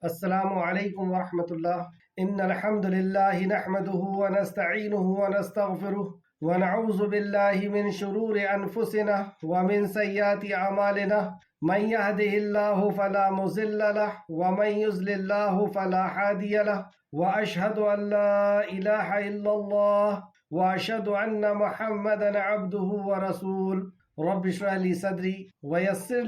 السلام علیکم ورحمۃ اللہ۔ ان الحمد للہ نحمده ونستعینه ونستغفره ونعوذ باللہ من شرور انفسنا ومن سیئات اعمالنا من يهده الله فلا مضل له ومن يضلل الله فلا هادي له واشهد ان لا اله الا الله واشهد ان محمدا عبده ورسوله رب اشرح لي صدري ويسر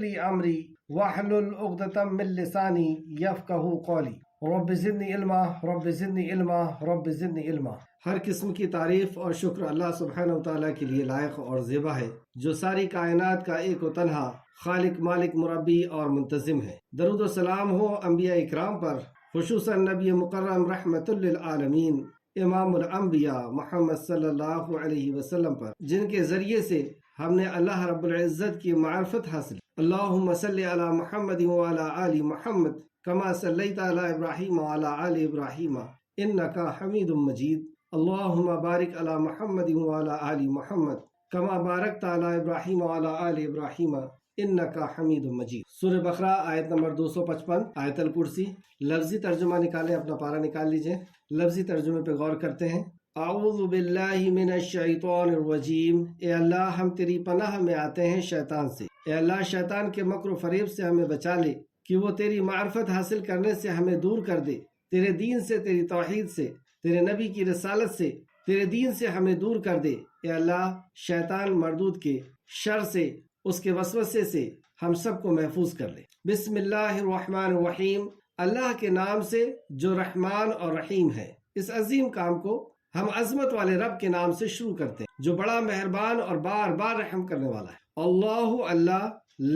لي امري واحلل عقدۃ من لسانی یفقہوا قولی رب زدنی علما رب زدنی علما رب زدنی علما۔ ہر قسم کی تعریف اور شکر اللہ سبحانہ و تعالیٰ کے لیے لائق اور زیبا ہے، جو ساری کائنات کا ایک و تنہا خالق مالک مربی اور منتظم ہے۔ درود و سلام ہو انبیاء اکرام پر، خصوصاً نبی مکرم رحمت للعالمین امام الانبیاء محمد صلی اللہ علیہ وسلم پر، جن کے ذریعے سے ہم نے اللہ رب العزت کی معرفت حاصل۔ اللہم صلی علی محمد وعلی آل محمد کما صلیت علی ابراہیم وعلی آل ابراہیم انکا حمید مجید۔ اللہم بارک علی محمد وعلی آل محمد کما بارکت علی ابراہیم وعلی آل ابراہیم انکا حمید مجید۔ سورہ بقرہ آیت نمبر 255، آیت الکرسی۔ لفظی ترجمہ نکالیں، اپنا پارہ نکال لیجئے، لفظی ترجمے پہ غور کرتے ہیں۔ اعوذ باللہ من الشیطان الرجیم، اے اللہ ہم تیری پناہ میں آتے ہیں شیطان سے۔ اے اللہ شیطان کے مکر و فریب سے ہمیں بچا لے کہ وہ تیری معرفت حاصل کرنے سے ہمیں دور کر دے، تیرے دین سے، تیری توحید سے، تیرے نبی کی رسالت سے، تیرے دین سے ہمیں دور کر دے۔ اے اللہ شیطان مردود کے شر سے، اس کے وسوسے سے ہم سب کو محفوظ کر لے۔ بسم اللہ الرحمن الرحیم، اللہ کے نام سے جو رحمان اور رحیم ہے۔ اس عظیم کام کو ہم عظمت والے رب کے نام سے شروع کرتے ہیں، جو بڑا مہربان اور بار بار رحم کرنے والا ہے۔ اللہ اللہ،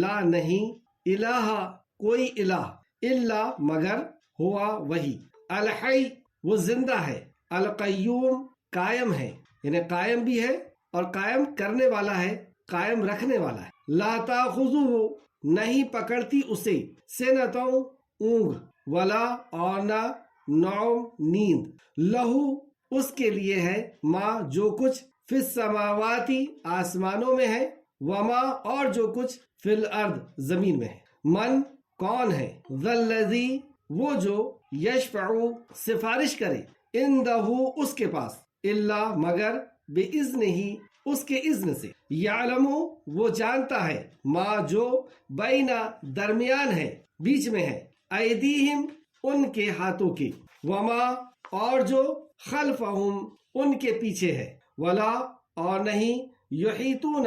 لا نہیں، الہ کوئی الہ، الا مگر، ہوا وہی، الحی وہ زندہ ہے، القیوم قائم ہے، یعنی قائم بھی ہے اور قائم کرنے والا ہے، قائم رکھنے والا ہے۔ لا تاخذہ نہیں پکڑتی اسے، سنۃ اونگ، ولا اور نہ نوم نیند، لہو اس کے لیے ہے، ما جو کچھ، فی السماواتی آسمانوں میں ہے، وما اور جو کچھ، فی الارض زمین میں ہے۔ من کون ہے، ذا الذی وہ جو، یشفع سفارش کرے، عندہ اس کے پاس، الا مگر، باذنہ اس کے اذن سے، یعلم وہ جانتا ہے، ما جو، بینا درمیان ہے، بیچ میں ہے، ایدیہم ان کے ہاتھوں کے، وما اور جو، خلفہم ان کے پیچھے ہے، ولا اور نہیں، یحیطون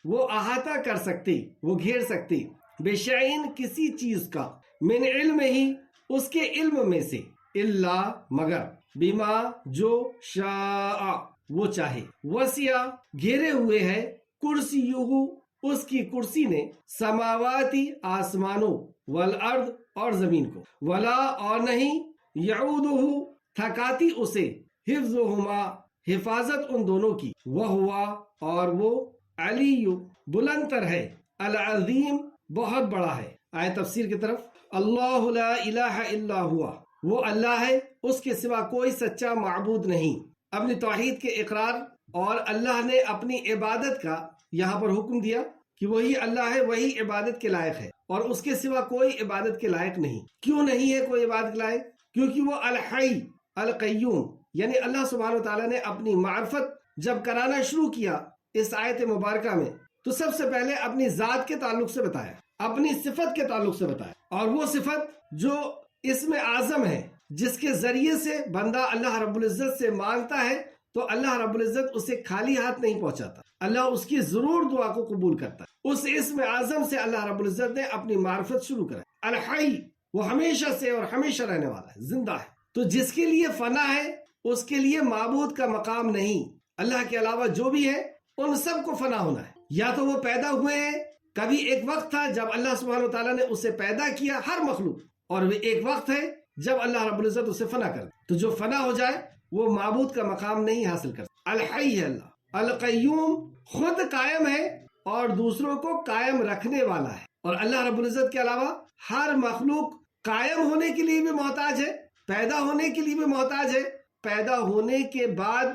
وہ احاطہ کر سکتے، وہ گھیر سکتے، بشیء کسی چیز کا، من علم ہی اس کے علم میں سے، الا مگر، بما جو، شاء وہ چاہے، وسع گھیرے ہوئے ہے، کرسیہ اس کی کرسی نے، سماواتی آسمانوں، والارض اور زمین کو، ولا اور نہیں، یعودہ تھکاتی اسے، حفظہما حفاظت ان دونوں کی، وہوا اور وہ، علی بلند تر ہے، العظیم بہت بڑا ہے۔ آئے تفسیر کی طرف۔ اللہ لا الہ الا ہوا وہ اللہ ہے، اس کے سوا کوئی سچا معبود نہیں۔ اپنی توحید کے اقرار اور اللہ نے اپنی عبادت کا یہاں پر حکم دیا کہ وہی اللہ ہے، وہی عبادت کے لائق ہے، اور اس کے سوا کوئی عبادت کے لائق نہیں۔ کیوں نہیں ہے کوئی عبادت کے لائق؟ کیونکہ وہ الحی القیوم، یعنی اللہ سبحانہ وتعالیٰ نے اپنی معرفت جب کرانا شروع کیا اس آیت مبارکہ میں، تو سب سے پہلے اپنی ذات کے تعلق سے بتایا، اپنی صفت کے تعلق سے بتایا، اور وہ صفت جو اسم اعظم ہے، جس کے ذریعے سے بندہ اللہ رب العزت سے مانگتا ہے تو اللہ رب العزت اسے خالی ہاتھ نہیں پہنچاتا، اللہ اس کی ضرور دعا کو قبول کرتا ہے۔ اس اسم اعظم سے اللہ رب العزت نے اپنی معرفت شروع کرائی۔ الحی وہ ہمیشہ سے اور ہمیشہ رہنے والا ہے، زندہ ہے۔ تو جس کے لیے فنا ہے اس کے لیے معبود کا مقام نہیں۔ اللہ کے علاوہ جو بھی ہے ان سب کو فنا ہونا ہے، یا تو وہ پیدا ہوئے ہیں، کبھی ایک وقت تھا جب اللہ سبحانہ وتعالیٰ نے اسے پیدا کیا، ہر مخلوق، اور وہ ایک وقت ہے جب اللہ رب العزت اسے فنا کر دے۔ تو جو فنا ہو جائے وہ معبود کا مقام نہیں حاصل کرتا۔ الحی ہے اللہ، القیوم خود قائم ہے اور دوسروں کو قائم رکھنے والا ہے، اور اللہ رب العزت کے علاوہ ہر مخلوق قائم ہونے کے لیے بھی محتاج ہے، پیدا ہونے کے لیے بھی محتاج ہے، پیدا ہونے کے بعد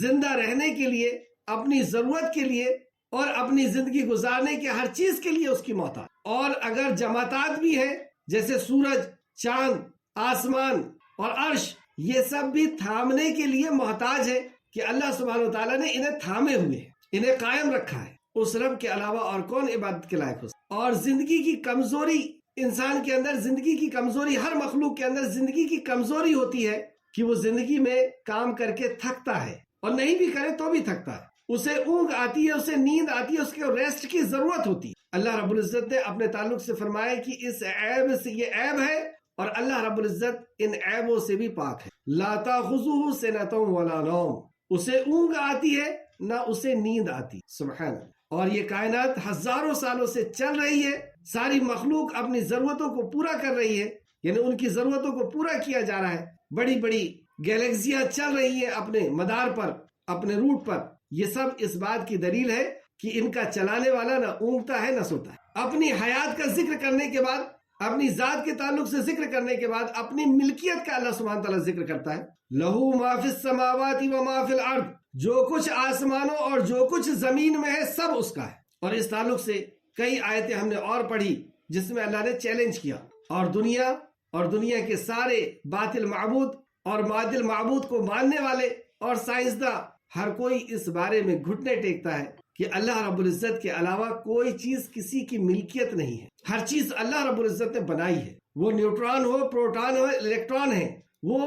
زندہ رہنے کے لیے، اپنی ضرورت کے لیے اور اپنی زندگی گزارنے کے ہر چیز کے لیے اس کی محتاج۔ اور اگر جماعتات بھی ہیں جیسے سورج، چاند، آسمان اور عرش، یہ سب بھی تھامنے کے لیے محتاج ہے کہ اللہ سبحانہ وتعالیٰ نے انہیں تھامے ہوئے ہیں، انہیں قائم رکھا ہے۔ اس رب کے علاوہ اور کون عبادت کے لائق ہو سکتا؟ اور زندگی کی کمزوری، انسان کے اندر زندگی کی کمزوری، ہر مخلوق کے اندر زندگی کی کمزوری ہوتی ہے کہ وہ زندگی میں کام کر کے تھکتا ہے، اور نہیں بھی کرے تو بھی تھکتا ہے، اسے اونگ آتی ہے، اسے نیند آتی ہے، اس کے ریسٹ کی ضرورت ہوتی ہے۔ اللہ رب العزت نے اپنے تعلق سے فرمایا کہ اس عیب سے، یہ عیب ہے، اور اللہ رب العزت ان عیبوں سے بھی پاک ہے۔ لا تاخذہ سنۃ ولا نوم، اسے اونگ آتی ہے نہ اسے نیند آتی، سبحان اللہ۔ اور یہ کائنات ہزاروں سالوں سے چل رہی ہے، ساری مخلوق اپنی ضرورتوں کو پورا کر رہی ہے، یعنی ان کی ضرورتوں کو پورا کیا جا رہا ہے۔ بڑی بڑی گیلیکسیاں چل رہی ہیں اپنے مدار پر، اپنے روٹ پر۔ یہ سب اس بات کی دلیل ہے کہ ان کا چلانے والا نہ اونگتا ہے نہ سوتا ہے۔ اپنی حیات کا ذکر کرنے کے بعد، اپنی ذات کے تعلق سے ذکر کرنے کے بعد، اپنی ملکیت کا اللہ سبحانہ تعالیٰ ذکر کرتا ہے۔ لہو ما فی السماوات و ما فی الارض، جو کچھ آسمانوں اور جو کچھ زمین میں ہے سب اس کا ہے۔ اور اس تعلق سے کئی آیتیں ہم نے اور پڑھی جس میں اللہ نے چیلنج کیا، اور دنیا کے سارے باطل معبود اور معدل معبود کو ماننے والے اور سائنسداں، ہر کوئی اس بارے میں گھٹنے ٹیکتا ہے کہ اللہ رب العزت کے علاوہ کوئی چیز کسی کی ملکیت نہیں ہے۔ ہر چیز اللہ رب العزت نے بنائی ہے، وہ نیوٹران ہو، پروٹون ہو، الیکٹران ہے، وہ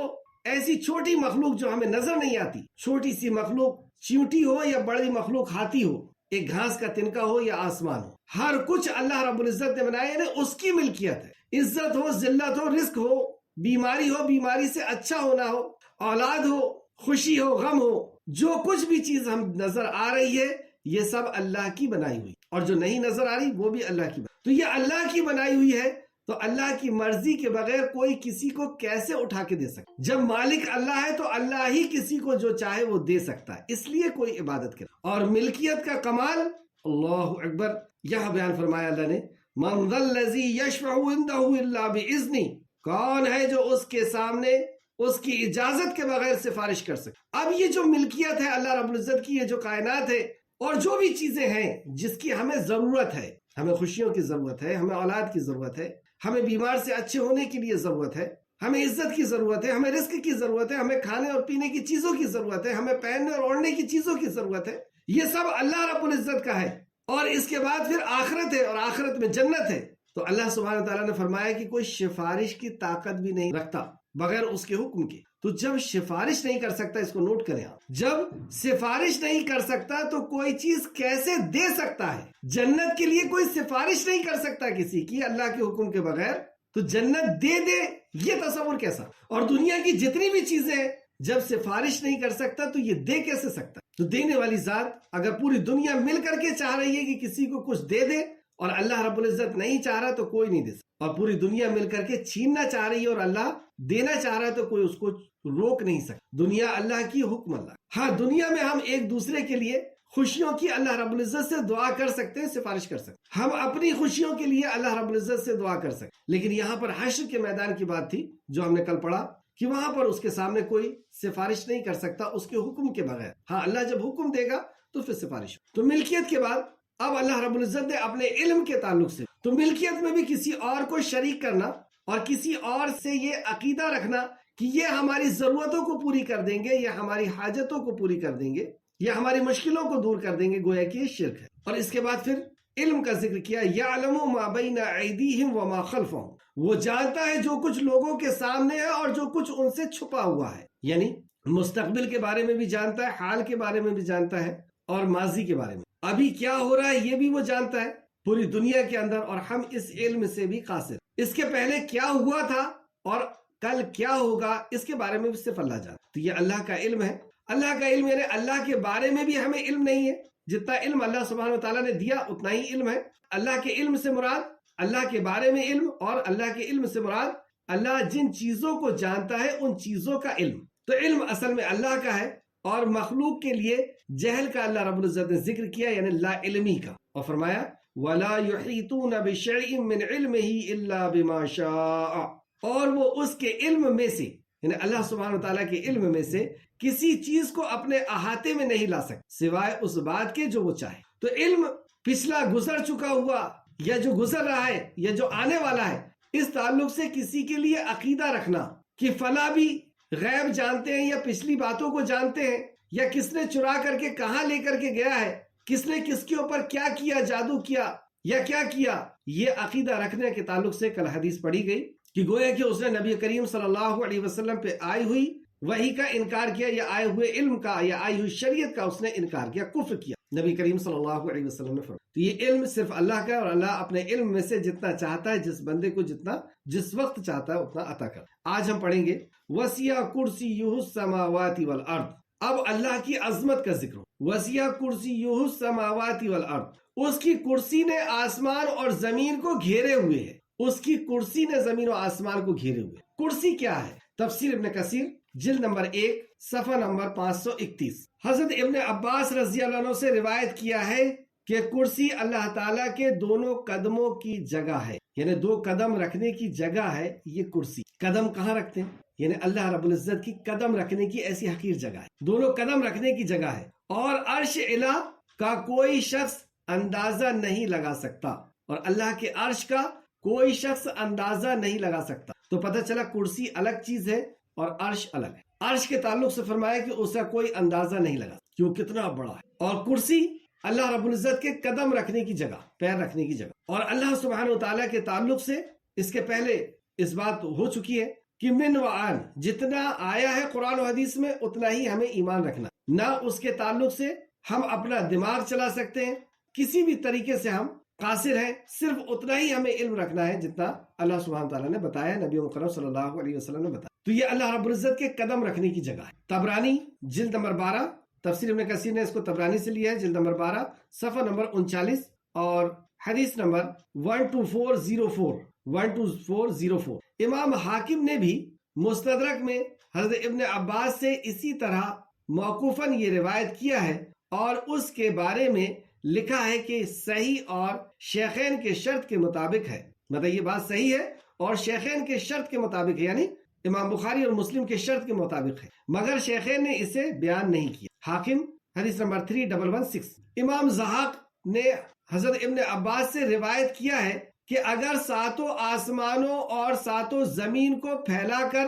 ایسی چھوٹی مخلوق جو ہمیں نظر نہیں آتی، چھوٹی سی مخلوق چیونٹی ہو یا بڑی مخلوق ہاتھی ہو، ایک گھاس کا تنکا ہو یا آسمان ہو، ہر کچھ اللہ رب العزت نے بنایا، یعنی اس کی ملکیت ہے۔ عزت ہو، ذلت ہو، رزق ہو، بیماری ہو، بیماری سے اچھا ہونا ہو، اولاد ہو، خوشی ہو، غم ہو، جو کچھ بھی چیز ہم نظر آ رہی ہے یہ سب اللہ کی بنائی ہوئی، اور جو نہیں نظر آ رہی وہ بھی اللہ کی تو یہ اللہ کی بنائی ہوئی ہے۔ تو اللہ کی مرضی کے بغیر کوئی کسی کو کیسے اٹھا کے دے سکتا؟ جب مالک اللہ ہے تو اللہ ہی کسی کو جو چاہے وہ دے سکتا ہے، اس لیے کوئی عبادت کرے۔ اور ملکیت کا کمال، اللہ اکبر، یہاں بیان فرمایا اللہ نے، من ذا الذی یشفع عنده الا باذنہ، کون ہے جو اس کے سامنے اس کی اجازت کے بغیر سفارش کر سکے۔ اب یہ جو ملکیت ہے اللہ رب العزت کی، یہ جو کائنات ہے اور جو بھی چیزیں ہیں جس کی ہمیں ضرورت ہے، ہمیں خوشیوں کی ضرورت ہے، ہمیں اولاد کی ضرورت ہے، ہمیں بیمار سے اچھے ہونے کے لیے ضرورت ہے، ہمیں عزت کی ضرورت ہے، ہمیں رزق کی ضرورت ہے، ہمیں کھانے اور پینے کی چیزوں کی ضرورت ہے، ہمیں پہننے اور اوڑھنے کی چیزوں کی ضرورت ہے، یہ سب اللہ رب العزت کا ہے۔ اور اس کے بعد پھر آخرت ہے، اور آخرت میں جنت ہے۔ تو اللہ سبحانہ تعالیٰ نے فرمایا کہ کوئی سفارش کی طاقت بھی نہیں رکھتا بغیر اس کے حکم کے۔ تو جب سفارش نہیں کر سکتا، اس کو نوٹ کریں آپ، جب سفارش نہیں کر سکتا تو کوئی چیز کیسے دے سکتا ہے؟ جنت کے لیے کوئی سفارش نہیں کر سکتا کسی کی اللہ کے حکم کے بغیر، تو جنت دے دے، یہ تصور کیسا؟ اور دنیا کی جتنی بھی چیزیں جب سفارش نہیں کر سکتا تو یہ دے کیسے سکتا؟ تو دینے والی ذات اگر پوری دنیا مل کر کے چاہ رہی ہے کہ کسی کو کچھ دے دے، اور اللہ رب العزت نہیں چاہ رہا تو کوئی نہیں دے سکتا، اور پوری دنیا مل کر کے چھیننا چاہ رہی ہے اور اللہ دینا چاہ رہا ہے تو کوئی اس کو روک نہیں سکتا۔ دنیا اللہ کی، حکم اللہ۔ ہاں، دنیا میں ہم ایک دوسرے کے لیے خوشیوں کی اللہ رب العزت سے دعا کر سکتے ہیں، سفارش کر سکتے ہیں، ہم اپنی خوشیوں کے لیے اللہ رب العزت سے دعا کر سکتے ہیں، لیکن یہاں پر حشر کے میدان کی بات تھی جو ہم نے کل پڑھا کہ وہاں پر اس کے سامنے کوئی سفارش نہیں کر سکتا اس کے حکم کے بغیر۔ ہاں، اللہ جب حکم دے گا تو پھر سفارش ہو۔ تو ملکیت کے بعد اب اللہ رب العزت نے اپنے علم کے تعلق سے، تو ملکیت میں بھی کسی اور کو شریک کرنا اور کسی اور سے یہ عقیدہ رکھنا کہ یہ ہماری ضرورتوں کو پوری کر دیں گے، یا ہماری حاجتوں کو پوری کر دیں گے، یا ہماری مشکلوں کو دور کر دیں گے، گویا کہ یہ شرک ہے۔ اور اس کے بعد پھر علم کا ذکر کیا، یعلم ما بین ایدیہم وما خلفہم، وہ جانتا ہے جو کچھ لوگوں کے سامنے ہے اور جو کچھ ان سے چھپا ہوا ہے، یعنی مستقبل کے بارے میں بھی جانتا ہے، حال کے بارے میں بھی جانتا ہے، اور ماضی کے بارے میں، ابھی کیا ہو رہا ہے یہ بھی وہ جانتا ہے پوری دنیا کے اندر، اور ہم اس علم سے بھی قاصر۔ اس کے پہلے کیا ہوا تھا اور کل کیا ہوگا اس کے بارے میں بھی صرف اللہ جانتا۔ تو یہ اللہ کا علم ہے۔ اللہ کا علم یعنی اللہ کے بارے میں بھی ہمیں علم نہیں ہے، جتنا علم اللہ سبحانہ وتعالیٰ نے دیا اتنا ہی علم ہے۔ اللہ کے علم سے مراد اللہ کے بارے میں علم، اور اللہ کے علم سے مراد اللہ جن چیزوں کو جانتا ہے ان چیزوں کا علم۔ تو علم اصل میں اللہ کا ہے، اور مخلوق کے لیے جہل کا اللہ رب العزت نے ذکر کیا، یعنی لا علمی کا، اور فرمایا وَلَا يُحِيطُونَ بِشَيْءٍ مِّنْ عِلْمِهِ إِلَّا بِمَا شَاءَ، اور وہ اس کے علم میں سے، یعنی اللہ سبحانہ وتعالیٰ کے علم میں سے کسی چیز کو اپنے احاطے میں نہیں لا سکتے سوائے اس بات کے جو وہ چاہے۔ تو علم پچھلا گزر چکا ہوا، یا جو گزر رہا ہے، یا جو آنے والا ہے، اس تعلق سے کسی کے لیے عقیدہ رکھنا کہ فلاں بھی غیب جانتے ہیں یا پچھلی باتوں کو جانتے ہیں یا کس نے چرا کر کے کہاں لے کر کے گیا ہے، کس نے کس کے اوپر کیا کیا، جادو کیا یا کیا کیا، یہ عقیدہ رکھنے کے تعلق سے کل حدیث پڑھی گئی کہ گویا کہ اس نے نبی کریم صلی اللہ علیہ وسلم پہ آئی ہوئی وحی کا انکار کیا یا آئے ہوئے علم کا یا آئی ہوئی شریعت کا اس نے انکار کیا، کفر کیا۔ نبی کریم صلی اللہ علیہ وسلم نے فرمایا تو یہ علم صرف اللہ کا ہے، اور اللہ اپنے علم میں سے جتنا چاہتا ہے جس بندے کو جس وقت چاہتا ہے اتنا عطا کر۔ آج ہم پڑھیں گے وسیع کرسیہ السماوات والارض۔ اب اللہ کی عظمت کا ذکر ہو۔ وسیع کرسیہ السماوات والارض، اس کی کرسی نے آسمان اور زمین کو گھیرے ہوئے ہے، اس کی کرسی نے زمین و آسمان کو گھیرے ہوئے۔ کرسی کیا ہے؟ تفسیر ابن کثیر جلد نمبر 1 صفحہ نمبر 531۔ حضرت ابن عباس رضی اللہ عنہ سے روایت کیا ہے کہ کرسی اللہ تعالیٰ کے دونوں قدموں کی جگہ ہے، یعنی 2 قدم رکھنے کی جگہ ہے یہ کرسی۔ قدم کہاں رکھتے ہیں؟ یعنی اللہ رب العزت کی قدم رکھنے کی ایسی حقیر جگہ ہے، دونوں قدم رکھنے کی جگہ ہے، اور عرش الہ کا کوئی شخص اندازہ نہیں لگا سکتا، اور اللہ کے عرش کا کوئی شخص اندازہ نہیں لگا سکتا۔ تو پتہ چلا کرسی الگ چیز ہے اور عرش الگ ہے۔ عرش کے تعلق سے فرمایا کہ اس کا کوئی اندازہ نہیں لگا کہ وہ کتنا بڑا ہے، اور کرسی اللہ رب العزت کے قدم رکھنے کی جگہ، پیر رکھنے کی جگہ۔ اور اللہ سبحانہ وتعالیٰ کے تعلق سے اس کے پہلے اس بات ہو چکی ہے کہ من و عن، جتنا آیا ہے قرآن و حدیث میں اتنا ہی ہمیں ایمان رکھنا، نہ اس کے تعلق سے ہم اپنا دماغ چلا سکتے ہیں، کسی بھی طریقے سے ہم قاصر ہیں، صرف اتنا ہی ہمیں علم رکھنا ہے جتنا اللہ سبحانہ وتعالیٰ نے بتایا، نبی مکرم صلی اللہ علیہ وسلم نے بتایا۔ تو یہ اللہ رب العزت کے قدم رکھنے کی جگہ ہے۔ طبرانی جلد نمبر 12، تفسیر ابن کثیر نے اس کو طبرانی سے لیا ہے، جلد نمبر 12 صفحہ نمبر 39 اور حدیث نمبر 12404۔ امام حاکم نے بھی مستدرک میں حضرت ابن عباس سے اسی طرح موقوفاً یہ روایت کیا ہے، اور اس کے بارے میں لکھا ہے کہ صحیح اور شیخین کے شرط کے مطابق ہے۔ مطلب یہ بات صحیح ہے اور شیخین کے شرط کے مطابق ہے، یعنی امام بخاری اور مسلم کے شرط کے مطابق ہے، مگر شیخین نے اسے بیان نہیں کیا۔ حاکم حدیث نمبر 3116۔ امام زہاق نے حضرت ابن عباس سے روایت کیا ہے کہ اگر 7 آسمانوں اور 7 زمین کو پھیلا کر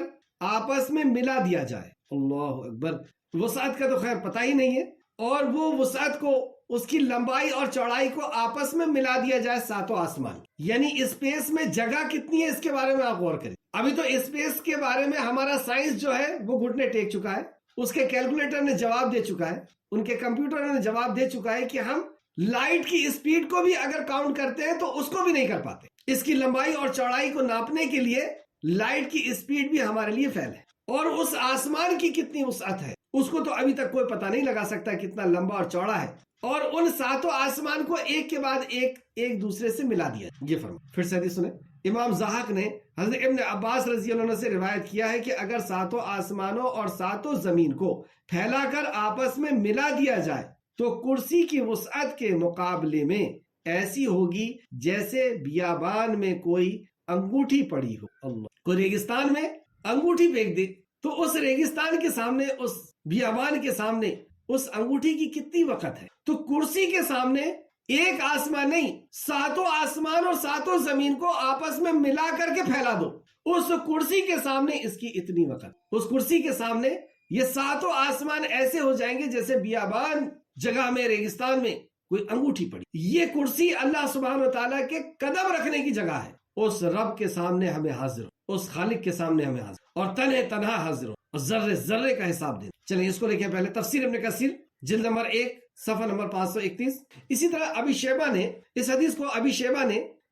آپس میں ملا دیا جائے، اللہ اکبر، وسعت کا تو خیر پتہ ہی نہیں ہے، اور وہ وسعت کو، اس کی لمبائی اور چوڑائی کو آپس میں ملا دیا جائے 7 آسمان، یعنی اسپیس میں جگہ کتنی ہے اس کے بارے میں آپ غور کریں۔ ابھی تو اسپیس کے بارے میں ہمارا سائنس جو ہے وہ گھٹنے ٹیک چکا ہے، اس کے کیلکولیٹر نے جواب دے چکا ہے، ان کے کمپیوٹر نے جواب دے چکا ہے کہ ہم لائٹ کی اسپیڈ کو بھی اگر کاؤنٹ کرتے ہیں تو اس کو بھی نہیں کر پاتے۔ اس کی لمبائی اور چوڑائی کو ناپنے کے لیے لائٹ کی اسپیڈ بھی ہمارے لیے فیل ہے، اور اس آسمان کی کتنی وسعت ہے اس کو تو ابھی تک کوئی پتہ نہیں لگا سکتا کتنا لمبا اور چوڑا ہے، اور ان 7 آسمان کو ایک کے بعد ایک دوسرے سے ملا دیا۔ یہ فرما پھر سے حدیث سنیں۔ امام زاہق نے حضرت ابن عباس رضی اللہ عنہ سے روایت کیا ہے کہ اگر 7 آسمانوں اور 7 زمین کو پھیلا کر آپس میں ملا دیا جائے تو کرسی کی وسعت کے مقابلے میں ایسی ہوگی جیسے بیابان میں کوئی انگوٹھی پڑی ہو۔ اللہ، کوئی ریگستان میں انگوٹھی پھینک دے تو اس ریگستان کے سامنے، اس بیابان کے سامنے اس انگوٹھی کی کتنی وقت ہے، تو کرسی کے سامنے ایک آسمان نہیں، 7 آسمان اور 7 زمین کو آپس میں ملا کر کے پھیلا دو، اس کرسی کے سامنے اس کی اتنی وقت، اس کرسی کے سامنے یہ 7 آسمان ایسے ہو جائیں گے جیسے بیابان جگہ میں، ریگستان میں کوئی انگوٹھی پڑی۔ یہ کرسی اللہ سبحانہ وتعالیٰ کے قدم رکھنے کی جگہ ہے۔ اس رب کے سامنے ہمیں حاضر ہو، اس خالق کے سامنے ہمیں حاضر اور تنہا حاضر ہو، اور ذرے ذرے کا حساب دیں۔ چلیں اس کو لے کے پہلے تفسیر ابن کثیر جلد نمبر 1 صفحہ نمبر 531۔ اسی طرح ابی شیبہ نے اس حدیث کو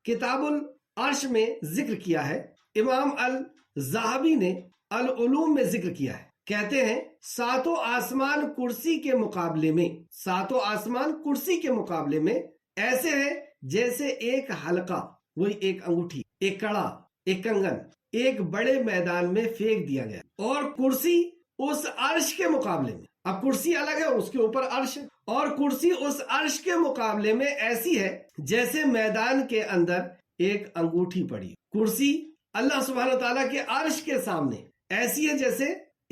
کتاب العرش میں ذکر کیا ہے، امام الذہبی نے العلوم میں ذکر کیا ہے، کہتے ہیں 7 آسمان کرسی کے مقابلے میں، 7 آسمان کرسی کے مقابلے میں ایسے ہے جیسے ایک حلقہ، وہی ایک انگوٹھی، ایک کڑا، ایک کنگن ایک بڑے میدان میں پھینک دیا گیا، اور کرسی اس عرش کے مقابلے میں، اب کرسی الگ ہے، اس کے اوپر عرش ہے، اور کرسی اس عرش کے مقابلے میں ایسی ہے جیسے میدان کے اندر ایک انگوٹھی پڑی۔ کرسی اللہ سبحانہ تعالیٰ کے عرش کے سامنے ایسی ہے جیسے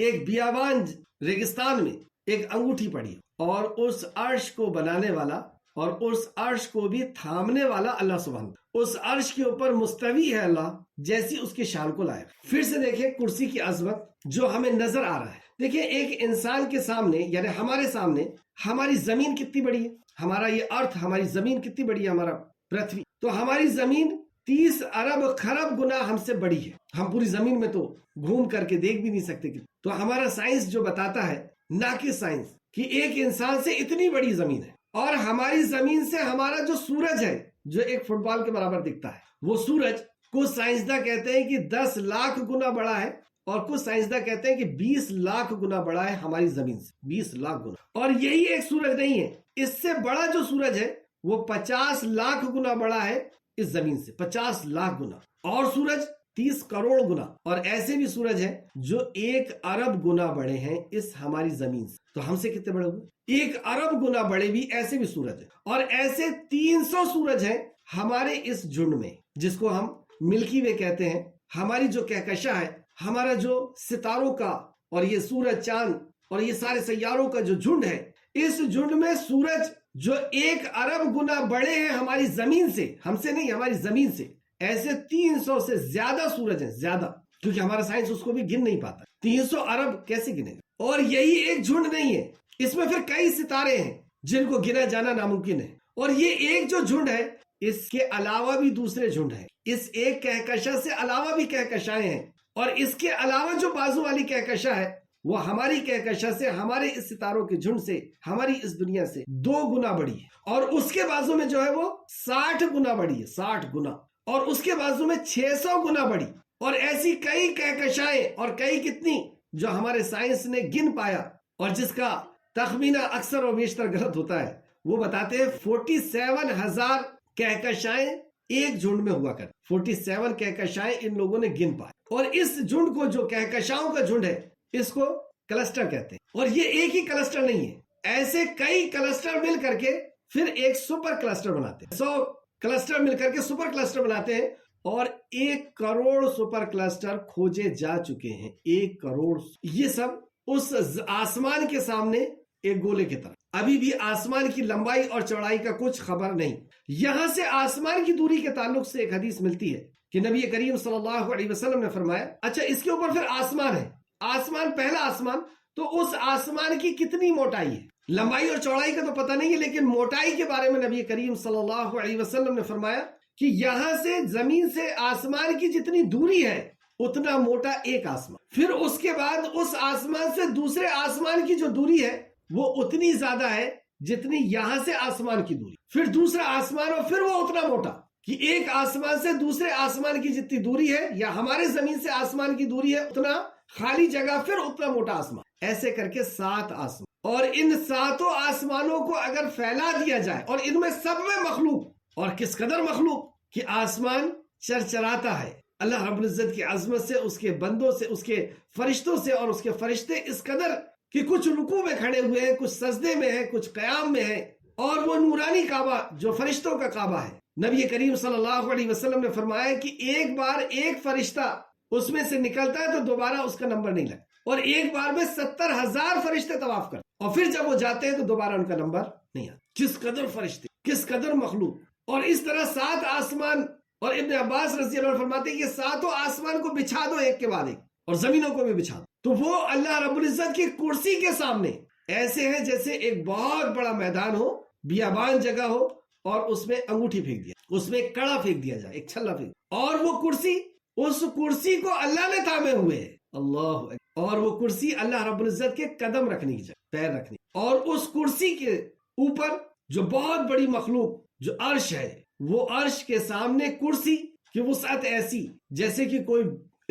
ایک بیابان ریگستان میں ایک انگوٹھی پڑی، اور اس عرش کو بنانے والا اور اس عرش کو بھی تھامنے والا اللہ سبحانہ، اس عرش کے اوپر مستوی ہے اللہ جیسی اس کی شان کو لائق۔ پھر سے دیکھیں کرسی کی عظمت جو ہمیں نظر آ رہا ہے۔ دیکھیں ایک انسان کے سامنے یعنی ہمارے سامنے ہماری زمین کتنی بڑی ہے، ہمارا یہ ارتھ، ہماری زمین کتنی بڑی ہے، ہمارا پرتھوی، تو ہماری زمین 30 ارب خرب گنا ہم سے بڑی ہے۔ ہم پوری زمین میں تو گھوم کر کے دیکھ بھی نہیں سکتے۔ تو ہمارا سائنس جو بتاتا ہے، ناقص سائنس، کہ ایک انسان سے اتنی بڑی زمین ہے، اور ہماری زمین سے ہمارا جو سورج ہے جو ایک فٹ بال کے برابر دکھتا ہے، وہ سورج کچھ سائنسداں کہتے ہیں کہ 10 لاکھ گنا بڑا ہے، اور کچھ سائنسداں کہتے ہیں کہ 20 لاکھ گنا بڑا ہے ہماری زمین سے، 20 لاکھ گنا۔ اور یہی ایک سورج نہیں ہے، اس سے بڑا جو سورج ہے وہ 50 لاکھ گنا بڑا ہے اس زمین سے، 50 لاکھ گنا، اور سورج 30 کروڑ گنا، اور ایسے بھی سورج ہیں جو 1 ارب گنا بڑے ہیں اس ہماری زمین سے۔ تو ہم سے کتنے بڑے ہوئے؟ 1 ارب گنا بڑے بھی ایسے بھی سورج ہیں، اور ایسے 300 سورج ہیں ہمارے اس جھنڈ میں، جس کو ہم ملکی وے کہتے ہیں۔ ہماری جو کہکشاں ہے، ہمارا جو ستاروں کا اور یہ سورج چاند اور یہ سارے سیاروں کا جو جھنڈ ہے، اس جھنڈ میں سورج جو 1 ارب گنا بڑے ہیں ہماری زمین سے، ہم سے نہیں، ہماری زمین سے، ایسے 300 سے زیادہ سورج ہیں، زیادہ، کیونکہ ہمارا سائنس اس کو بھی گن نہیں پاتا۔ 300 ارب کیسے گنے گا؟ اور یہی ایک جھنڈ نہیں ہے، اس میں پھر کئی ستارے ہیں جن کو گنا جانا ناممکن ہے، اور یہ ایک جو جھنڈ ہے اس کے علاوہ بھی دوسرے جھنڈ ہیں، اس ایک کہکشاں سے علاوہ بھی کہکشائیں ہیں، اور اس کے علاوہ جو بازو والی کہکشاں ہے وہ ہماری کہکشاں سے، ہمارے اس ستاروں کے جھنڈ سے، ہماری اس دنیا سے 2 گنا بڑی ہے، اور اس کے بازو میں جو ہے وہ 60 گنا بڑی ہے، 60 گنا، اور اس کے بازو میں 600 گنا بڑی، اور ایسی کئی کہکشائیں، اور کئی کتنی جو ہمارے سائنس نے گن پایا، اور جس کا تخمینہ اکثر و بیشتر غلط ہوتا ہے۔ وہ بتاتے ہیں 47,000 کہکشائیں ایک جھنڈ میں ہوا کر، 47 کہکشائیں ان لوگوں نے گن پائے، اور اس جھنڈ کو جو کہکشاؤں کا جھنڈ ہے اس کو کلسٹر کہتے ہیں۔ اور یہ ایک ہی کلسٹر نہیں ہے، ایسے کئی کلسٹر مل کر کے پھر ایک سپر کلسٹر بناتے ہیں، 100 کلسٹر مل کر کے سپر کلسٹر بناتے ہیں، اور 1 کروڑ سپر کلسٹر کھوجے جا چکے ہیں، 1 کروڑ۔ یہ سب اس آسمان کے سامنے ایک گولے کی طرح، ابھی بھی آسمان کی لمبائی اور چوڑائی کا کچھ خبر نہیں۔ یہاں سے آسمان کی دوری کے تعلق سے ایک حدیث ملتی ہے کہ نبی کریم صلی اللہ علیہ وسلم نے فرمایا، اچھا اس کے اوپر پھر آسمان ہے، آسمان، پہلا آسمان، تو اس آسمان کی کتنی موٹائی ہے؟ لمبائی اور چوڑائی کا تو پتہ نہیں ہے، لیکن موٹائی کے بارے میں نبی کریم صلی اللہ علیہ وسلم نے فرمایا کہ یہاں سے زمین سے آسمان کی جتنی دوری ہے اتنا موٹا ایک آسمان، پھر اس کے بعد اس آسمان سے دوسرے آسمان کی جو دوری ہے وہ اتنی زیادہ ہے جتنی یہاں سے آسمان کی دوری، پھر دوسرا آسمان، اور پھر وہ اتنا موٹا کہ ایک آسمان سے دوسرے آسمان کی جتنی دوری ہے، یا ہمارے زمین سے آسمان کی دوری ہے اتنا خالی جگہ، پھر اتنا موٹا آسمان، ایسے کر کے 7 آسمان۔ اور ان 7 آسمانوں کو اگر پھیلا دیا جائے، اور ان میں سب میں مخلوق، اور کس قدر مخلوق کہ آسمان چرچراتا ہے اللہ رب العزت کی عظمت سے، اس کے بندوں سے، اس کے فرشتوں سے، اور اس کے فرشتے اس قدر کہ کچھ رکوع میں کھڑے ہوئے ہیں، کچھ سجدے میں ہیں، کچھ قیام میں ہیں، اور وہ نورانی کعبہ جو فرشتوں کا کعبہ ہے، نبی کریم صلی اللہ علیہ وسلم نے فرمایا کہ ایک بار ایک فرشتہ اس میں سے نکلتا ہے تو دوبارہ اس کا نمبر نہیں لگتا، اور ایک بار میں 70,000 فرشتے طواف کرتے، اور پھر جب وہ جاتے ہیں تو دوبارہ ان کا نمبر نہیں آتا۔ کس قدر فرشتے، کس قدر مخلوق، اور اس طرح 7 آسمان۔ اور ابن عباس رضی اللہ عنہ فرماتے ہیں کہ 7 آسمان کو بچھا دو ایک کے بعد ایک، اور زمینوں کو بھی بچھا دو، تو وہ اللہ رب العزت کی کرسی کے سامنے ایسے ہیں جیسے ایک بہت بڑا میدان ہو، بیابان جگہ ہو، اور اس میں انگوٹھی پھینک دیا، اس میں ایک کڑا پھینک دیا جائے، ایک چھلا پھینک، اور وہ کرسی، اس کرسی کو اللہ نے تھامے ہوئے ہے، اللہ اکبر، اور وہ کرسی اللہ رب العزت کے قدم رکھنے کی جگہ، پیر رکھنے، اور اس کرسی کے اوپر جو بہت بڑی مخلوق جو عرش ہے، وہ عرش کے سامنے کرسی کی وسعت ایسی جیسے کہ کوئی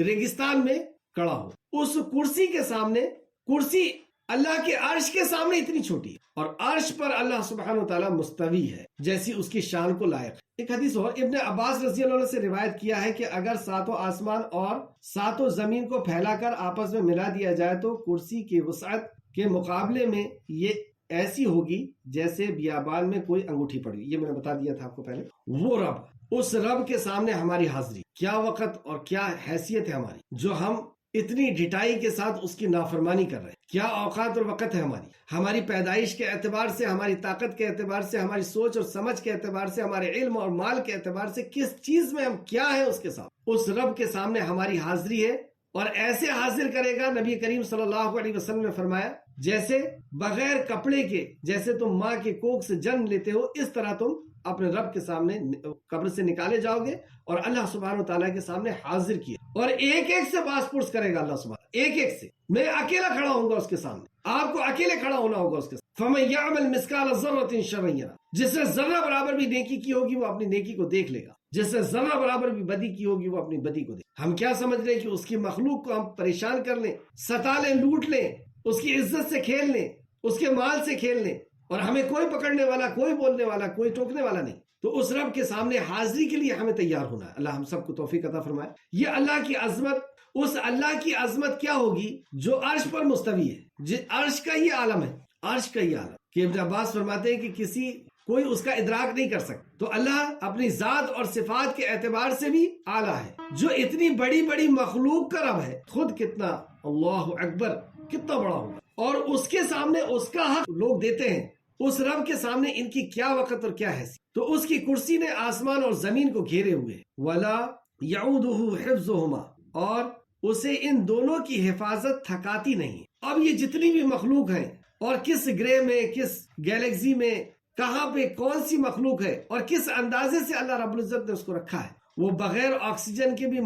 ریگستان میں کڑا ہو، اس کرسی کے سامنے، کرسی اللہ کے عرش کے سامنے اتنی چھوٹی ہے، اور عرش پر اللہ سبحانہ وتعالی مستوی ہے جیسی اس کی شان کو لائق۔ ایک حدیث اور ابن عباس رضی اللہ عنہ سے روایت کیا ہے کہ اگر 7 آسمان اور 7 زمین کو پھیلا کر آپس میں ملا دیا جائے تو کرسی کی وسعت کے مقابلے میں یہ ایسی ہوگی جیسے بیابان میں کوئی انگوٹھی پڑی۔ یہ میں نے بتا دیا تھا آپ کو پہلے۔ وہ رب، اس رب کے سامنے ہماری حاضری، کیا وقت اور کیا حیثیت ہے ہماری، جو ہم اتنی ڈٹائی کے ساتھ اس کی نافرمانی کر رہے ہیں. کیا اوقات اور وقت ہے ہماری پیدائش کے اعتبار سے، ہماری طاقت کے اعتبار سے، ہماری سوچ اور سمجھ کے اعتبار سے، ہمارے علم اور مال کے اعتبار سے کس چیز میں ہم کیا ہے اس کے ساتھ. اس رب کے سامنے ہماری حاضری ہے، اور ایسے حاضر کرے گا. نبی کریم صلی اللہ علیہ وسلم نے فرمایا جیسے بغیر کپڑے کے، جیسے تم ماں کے کوکھ سے جنم لیتے ہو، اس طرح تم اپنے رب کے سامنے قبر سے نکالے جاؤ گے اور اللہ سبحانہ وتعالیٰ کے سامنے حاضر کیے. اور ایک ایک سے باس پرس کرے گا اللہ سبحانہ، ایک ایک سے. میں اکیلا کھڑا ہوں گا اس کے سامنے، آپ کو اکیلے کھڑا ہونا ہوگا اس کے سامنے. فَمَن يَعْمَلْ مِثْقَالَ ذَرَّةٍ شَرًّا يَرَهُ، جس نے ذرہ برابر بھی نیکی کی ہوگی وہ اپنی نیکی کو دیکھ لے گا، جس نے ذرہ برابر بھی بدی کی ہوگی وہ اپنی بدی کو دیکھ. ہم کیا سمجھ رہے ہیں کہ اس کی مخلوق کو ہم پریشان کر لیں، ستا لیں، لوٹ لیں، اس کی عزت سے کھیل لیں، اس کے مال سے کھیل لیں، اور ہمیں کوئی پکڑنے والا، کوئی بولنے والا، کوئی ٹوکنے والا نہیں. تو اس رب کے سامنے حاضری کے لیے ہمیں تیار ہونا ہے. اللہ ہم سب کو توفیق عطا فرمائے. یہ اللہ کی عظمت، اس اللہ کی عظمت کیا ہوگی جو عرش پر مستوی ہے. عرش کا یہ عالم ہے، عرش کا یہ عالم کہ ابن عباس فرماتے ہیں کہ کوئی اس کا ادراک نہیں کر سکتا. تو اللہ اپنی ذات اور صفات کے اعتبار سے بھی اعلیٰ ہے، جو اتنی بڑی بڑی مخلوق کا رب ہے. خود کتنا، اللہ اکبر، کتنا بڑا ہوگا، اور اس کے سامنے اس کا حق لوگ دیتے ہیں. اس رب کے سامنے ان کی کیا وقت اور کیا حیثیت. تو اس کی کرسی نے آسمان اور زمین کو گھیرے ہوئے. وَلَا يَعُودُهُ حِفْظُهُمَا، اور اسے ان دونوں کی حفاظت تھکاتی نہیں. اب یہ جتنی بھی مخلوق ہیں، اور کس گرہ میں، کس گیلیکسی میں، کہاں پہ کون سی مخلوق ہے، اور کس اندازے سے اللہ رب العزت نے اس کو رکھا ہے. وہ بغیر آکسیجن کے بھی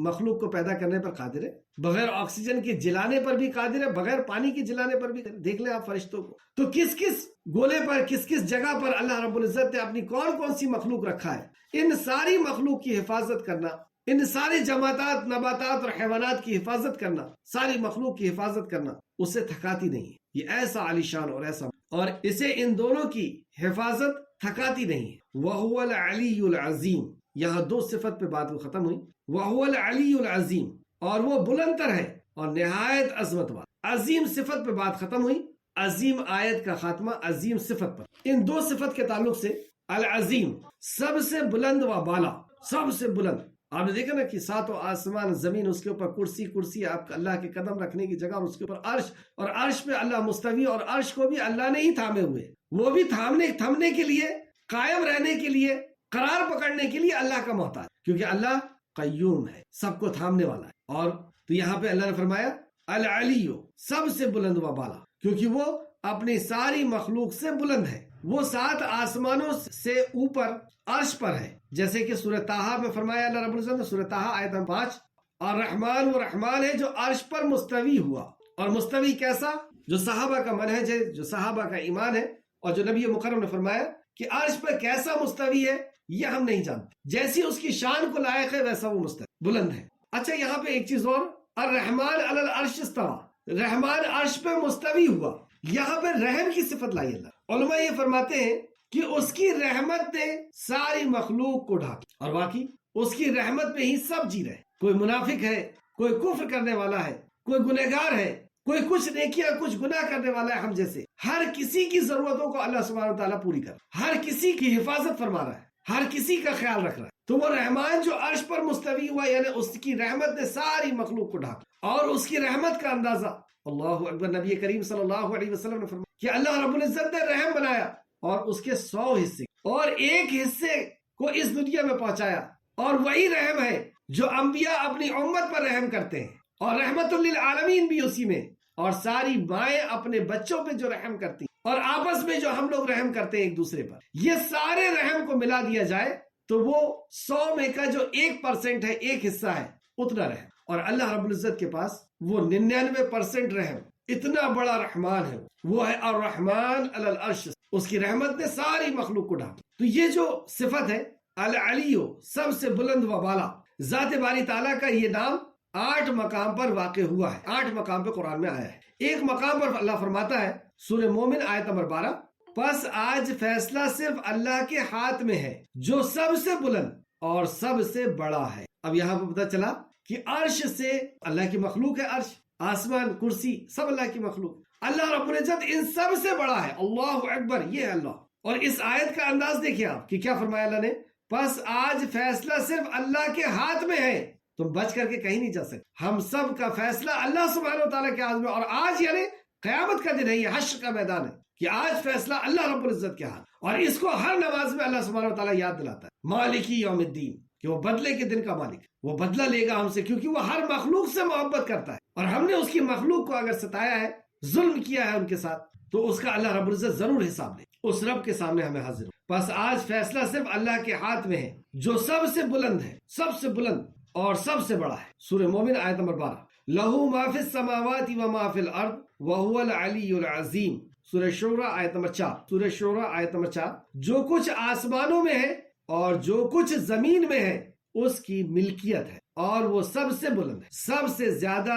مخلوق کو پیدا کرنے پر قادر ہے، بغیر آکسیجن کے جلانے پر بھی قادر ہے، بغیر پانی کے جلانے پر بھی. دیکھ لیں آپ فرشتوں کو. تو کس کس گولے پر، کس کس جگہ پر اللہ رب العزت نے اپنی کون کون سی مخلوق رکھا ہے. ان ساری مخلوق کی حفاظت کرنا، ان سارے جماعتات، نباتات اور حیوانات کی حفاظت کرنا، ساری مخلوق کی حفاظت کرنا اسے تھکاتی نہیں. یہ ایسا عالیشان اور ایسا، اور اسے ان دونوں کی حفاظت تھکاتی نہیں ہے. وَهُوَ الْعَلِيُّ الْعَظِيمُ، یہاں دو صفت پہ بات ختم ہوئی. وَهُوَ الْعَلِيُّ الْعَظِيمُ، اور وہ بلند تر ہے اور نہایت عظمت والا. عظیم صفت پہ بات ختم ہوئی، عظیم آیت کا خاتمہ عظیم صفت پر. ان دو صفت کے تعلق سے العظیم، سب سے بلند و بالا، سب سے بلند. آپ نے دیکھا نا کہ ساتوں آسمان، زمین، اس کے اوپر کرسی آپ اللہ کے قدم رکھنے کی جگہ، اور اس کے اوپر عرش، اور عرش پہ اللہ مستوی، اور عرش کو بھی اللہ نے ہی تھامے ہوئے. وہ بھی تھمنے کے لیے، قائم رہنے کے لیے، قرار پکڑنے کے لیے اللہ کا محتاج، کیونکہ اللہ قیوم ہے، سب کو تھامنے والا ہے. اور تو یہاں پہ اللہ نے فرمایا العلی، سب سے بلند و بالا، کیونکہ وہ اپنی ساری مخلوق سے بلند ہے. وہ 7 آسمانوں سے اوپر عرش پر ہے، جیسے کہ سورہ طٰہٰ میں فرمایا اللہ رب العزت نے، سورہ طٰہٰ آیت 5، اور رحمان وہ رحمان ہے جو عرش پر مستوی ہوا. اور مستوی کیسا؟ جو صحابہ کا منہج ہے، جو صحابہ کا ایمان ہے، اور جو نبی مکرم نے فرمایا کہ عرش پر کیسا مستوی ہے یہ ہم نہیں جانتے. جیسی اس کی شان کو لائق ہے ویسا وہ مستوی، بلند ہے. اچھا، یہاں پہ ایک چیز اور، الرحمن علی العرش استوى، رحمان عرش پہ مستوی ہوا. یہاں پہ رحم کی صفت لائی اللہ. علماء یہ فرماتے ہیں کہ اس کی رحمت نے ساری مخلوق کو ڈھانکی، اور واقعی اس کی رحمت پہ ہی سب جی رہے. کوئی منافق ہے، کوئی کفر کرنے والا ہے، کوئی گنہگار ہے، کوئی کچھ نیکیاں کچھ گناہ کرنے والا ہے ہم جیسے. ہر کسی کی ضرورتوں کو اللہ سبحانہ وتعالیٰ پوری کر، ہر کسی کی حفاظت فرما رہا ہے، ہر کسی کا خیال رکھ رہا ہے. تو وہ رحمان جو عرش پر مستوی ہوا، یعنی اس کی رحمت نے ساری مخلوق کو ڈھانکا. اور اس کی رحمت کا اندازہ، اللہ اکبر، نبی کریم صلی اللہ علیہ وسلم نے فرمایا کہ اللہ رب العزت نے رحم بنایا، اور اس کے 100 حصے، اور ایک حصے کو اس دنیا میں پہنچایا. اور وہی رحم ہے جو انبیاء اپنی امت پر رحم کرتے ہیں، اور رحمت للعالمین بھی اسی میں. اور ساری مائیں اپنے بچوں پہ جو رحم کرتی، اور آپس میں جو ہم لوگ رحم کرتے ہیں ایک دوسرے پر، یہ سارے رحم کو ملا دیا جائے تو وہ 100 میں کا جو 1% ہے، ایک حصہ ہے، اتنا رحم. اور اللہ رب العزت کے پاس وہ 99% رحم. اتنا بڑا رحمان ہے وہ، ہے الرحمن علی العرش. اس کی رحمت نے ساری مخلوق کو ڈھانکا. تو یہ جو صفت ہے العلی، سب سے بلند و بالا، ذات باری تعالیٰ کا یہ نام 8 مقام پر واقع ہوا ہے، 8 مقام پہ قرآن میں آیا ہے. ایک مقام پر اللہ فرماتا ہے سورہ مومن آیت نمبر 12، پس آج فیصلہ صرف اللہ کے ہاتھ میں ہے جو سب سے بلند اور سب سے بڑا ہے. اب یہاں پہ پتہ چلا کہ عرش سے، اللہ کی مخلوق ہے، عرش، آسمان، کرسی، سب اللہ کی مخلوق. اللہ رب العزت ان سب سے بڑا ہے. اللہ اکبر، یہ ہے اللہ. اور اس آیت کا انداز دیکھیں آپ کہ کیا فرمایا اللہ نے، پس آج فیصلہ صرف اللہ کے ہاتھ میں ہے. تم بچ کر کے کہیں نہیں جا سکتے. ہم سب کا فیصلہ اللہ سبحانہ و تعالیٰ کے ہاتھ میں. اور آج یعنی قیامت کا دن ہے, یہ حشر کا میدان ہے کہ آج فیصلہ اللہ رب العزت کے ہاتھ. اور اس کو ہر نماز میں اللہ سبحانہ و تعالیٰ یاد دلاتا ہے, مالکی یوم الدین, کہ وہ بدلے کے دن کا مالک, وہ بدلہ لے گا ہم سے, کیونکہ وہ ہر مخلوق سے محبت کرتا ہے. اور ہم نے اس کی مخلوق کو اگر ستایا ہے, ظلم کیا ہے ان کے ساتھ, تو اس کا اللہ رب العزت ضرور حساب لے. اس رب کے سامنے ہمیں حاضر ہو. بس آج فیصلہ صرف اللہ کے ہاتھ میں ہے, جو سب سے بلند ہے, سب سے بلند اور سب سے بڑا ہے. سورہ مومن آیت نمبر 12. لہو ما فی السماوات و ما فی الارض وہو العلی العظیم. سورہ شورى آیت نمبر 4. سورہ شورى آیت نمبر 4. جو کچھ آسمانوں میں ہے اور جو کچھ زمین میں ہے اس کی ملکیت ہے, اور وہ سب سے بلند ہے, سب سے زیادہ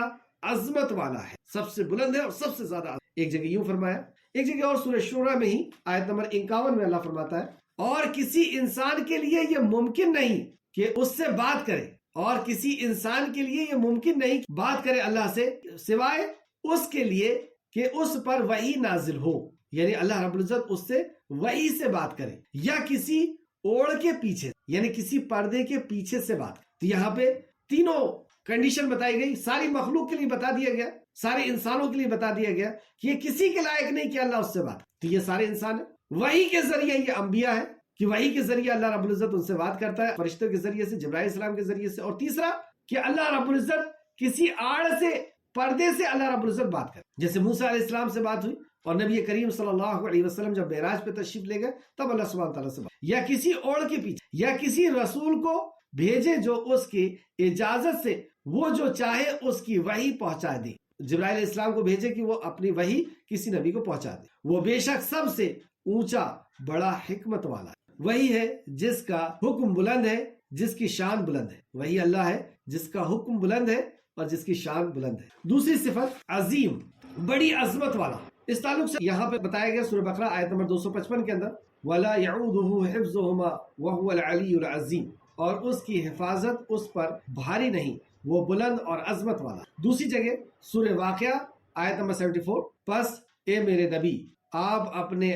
عظمت والا ہے, سب سے بلند ہے اور سب سے زیادہ. ایک جگہ یوں فرمایا, ایک جگہ اور سورہ شورى میں ہی آیت نمبر 51 میں اللہ فرماتا ہے, اور کسی انسان کے لیے یہ ممکن نہیں کہ اس سے بات کرے, اور کسی انسان کے لیے یہ ممکن نہیں بات کرے اللہ سے, سوائے اس کے لیے کہ اس پر وحی نازل ہو. یعنی اللہ رب العزت اس سے وحی سے بات کرے, یا کسی اوڑ کے پیچھے, یعنی کسی پردے کے پیچھے سے بات کرے. تو یہاں پہ تینوں کنڈیشن بتائی گئی, ساری مخلوق کے لیے بتا دیا گیا, سارے انسانوں کے لیے بتا دیا گیا کہ یہ کسی کے لائق نہیں کہ اللہ اس سے بات. تو یہ سارے انسان ہیں, وحی کے ذریعے یہ انبیاء ہے کہ وحی کے ذریعے اللہ رب العزت ان سے بات کرتا ہے, فرشتوں کے ذریعے سے, جبرائیل السلام کے ذریعے سے. اور تیسرا کہ اللہ رب العزت کسی آڑ سے, پردے سے اللہ رب العزت بات کرے. جیسے موسیٰ علیہ السلام سے بات ہوئی, اور نبی کریم صلی اللہ علیہ وسلم جب معراج پہ تشریف لے گئے تب اللہ سبحانہ تعالیٰ سے بات. یا کسی اوڑ کے پیچھے, یا کسی رسول کو بھیجے جو اس کی اجازت سے وہ جو چاہے اس کی وحی پہنچا دے. جبرائیل علیہ السلام کو بھیجے کہ وہ اپنی وحی کسی نبی کو پہنچا دے. وہ بے شک سب سے اونچا بڑا حکمت والا ہے. وہی ہے جس کا حکم بلند ہے, جس کی شان بلند ہے. وہی اللہ ہے جس کا حکم بلند ہے اور جس کی شان بلند ہے. دوسری صفت عظیم, بڑی عظمت والا. اس تعلق سے یہاں پہ بتایا گیا سورہ بقرہ آیت نمبر 255 کے اندر, وَلَا يَعُودُهُ حِفْظُهُمَا وَهُوَ الْعَلِيُّ الْعَظِيمُ, اور اس کی حفاظت اس پر بھاری نہیں, وہ بلند اور عظمت والا. دوسری جگہ سورہ واقعہ آیت نمبر 74, پس اے میرے نبی آپ اپنے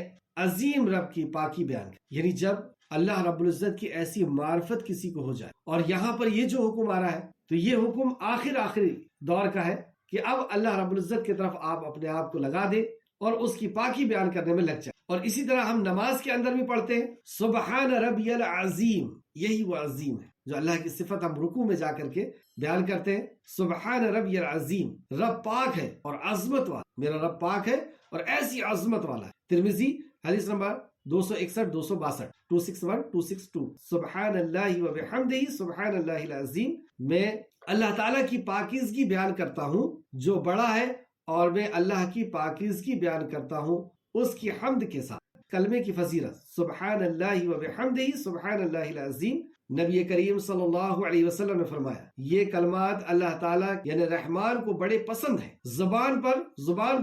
عظیم رب کی پاکی بیان کریں. یعنی جب اللہ رب العزت کی ایسی معرفت کسی کو ہو جائے, اور یہاں پر یہ جو حکم آ رہا ہے تو یہ حکم آخری دور کا ہے کہ اب اللہ رب العزت کی طرف آپ اپنے آپ کو لگا دیں اور اس کی پاکی بیان کرنے میں لگ جائے. اور اسی طرح ہم نماز کے اندر بھی پڑھتے ہیں سبحان ربی العظیم, یہی وہ عظیم ہے جو اللہ کی صفت ہم رکوع میں جا کر کے بیان کرتے ہیں. سبحان ربی العظیم, رب پاک ہے اور عظمت والا, میرا رب پاک ہے اور ایسی عظمت والا ہے. ترمذی حدیث نمبر 261 262 261 262. سبحان اللہ و بحمدہ سبحان اللہ العظیم, میں اللہ تعالیٰ کی پاکیزگی بیان کرتا ہوں جو بڑا ہے, اور میں اللہ کی پاکیزگی بیان کرتا ہوں اس کی حمد کے ساتھ. کلمے کی فضیلت سبحان اللہ و بحمدہ سبحان اللہ العظیم. نبی کریم صلی اللہ علیہ وسلم نے فرمایا یہ کلمات اللہ تعالیٰ یعنی رحمان کو بڑے پسند ہیں. زبان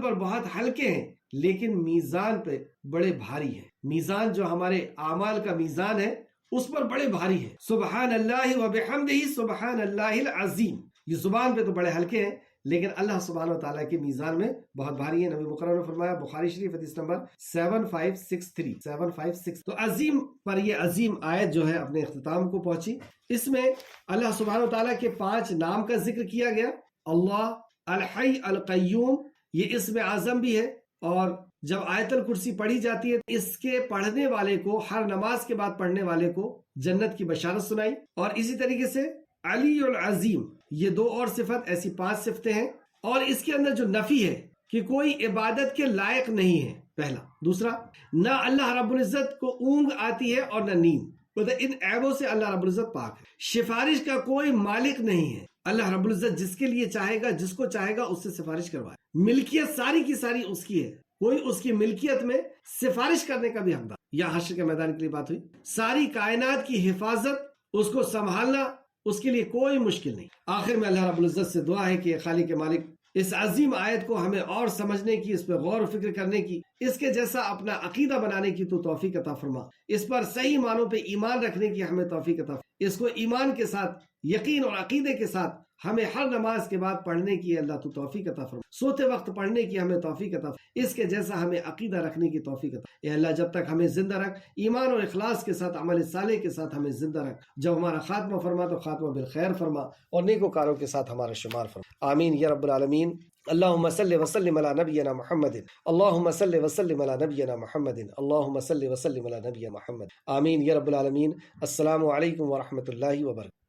پر بہت ہلکے ہیں لیکن میزان پہ بڑے بھاری ہیں. میزان جو ہمارے اعمال کا میزان ہے اس پر بڑے بھاری ہیں. سبحان اللہ و بحمدہ سبحان اللہ العظیم, یہ زبان پہ تو بڑے ہلکے ہیں لیکن اللہ سبحانہ و تعالیٰ کے میزان میں بہت بھاری ہیں. نبی مکرم نے فرمایا, بخاری شریف حدیث نمبر 7563. تو عظیم پر یہ عظیم آیت جو ہے اپنے اختتام کو پہنچی. اس میں اللہ سبحانہ و تعالیٰ کے 5 نام کا ذکر کیا گیا. اللہ, الحی, القیوم, یہ اسم اعظم بھی ہے. اور جب آیت الکرسی پڑھی جاتی ہے اس کے پڑھنے والے کو, ہر نماز کے بعد پڑھنے والے کو جنت کی بشارت سنائی. اور اسی طریقے سے علی العظیم, یہ 2 اور صفت, ایسی 5 صفتیں ہیں. اور اس کے اندر جو نفی ہے کہ کوئی عبادت کے لائق نہیں ہے, پہلا. دوسرا, نہ اللہ رب العزت کو اونگ آتی ہے اور نہ نیند, ان عیبوں سے اللہ رب العزت پاک ہے. سفارش کا کوئی مالک نہیں ہے, اللہ رب العزت جس کے لیے چاہے گا, جس کو چاہے گا اس سے سفارش کروائے. ملکیت ساری کی ساری اس کی ہے, کوئی اس کی ملکیت میں سفارش کرنے کا بھی حقدار. یا حشر کے میدان کے لیے بات ہوئی, ساری کائنات کی حفاظت, اس کو سنبھالنا اس کے لیے کوئی مشکل نہیں. آخر میں اللہ رب العزت سے دعا ہے کہ خالق مالک اس عظیم آیت کو ہمیں اور سمجھنے کی, اس پہ غور و فکر کرنے کی, اس کے جیسا اپنا عقیدہ بنانے کی تو توفیق عطا فرما، اس پر صحیح معنوں پہ ایمان رکھنے کی ہمیں توفیق عطا فرما، اس کو ایمان کے ساتھ، یقین اور عقیدے کے ساتھ ہمیں ہر نماز کے بعد پڑھنے کی اللہ تو توفیق عطا فرما، سوتے وقت پڑھنے کی ہمیں توفیق عطا فرما، اس کے جیسا ہمیں عقیدہ رکھنے کی توفیق عطا فرما۔ اے اللہ جب تک ہمیں زندہ رکھ، ایمان اور اخلاص کے ساتھ، عمل صالح کے ساتھ ہمیں زندہ رکھ، جب ہمارا خاتمہ فرما تو خاتمہ بالخیر فرما اور نیکوکاروں کے ساتھ ہمارا شمار فرما، آمین یا رب العالمین۔ اللہم صلی وسلم علی نبینا محمد، اللہم صلی وسلم علی نبینا محمد، اللہم صلی وسلم علی نبینا محمد، آمین یا رب العالمین۔ السلام علیکم ورحمۃ اللہ وبرکاتہ۔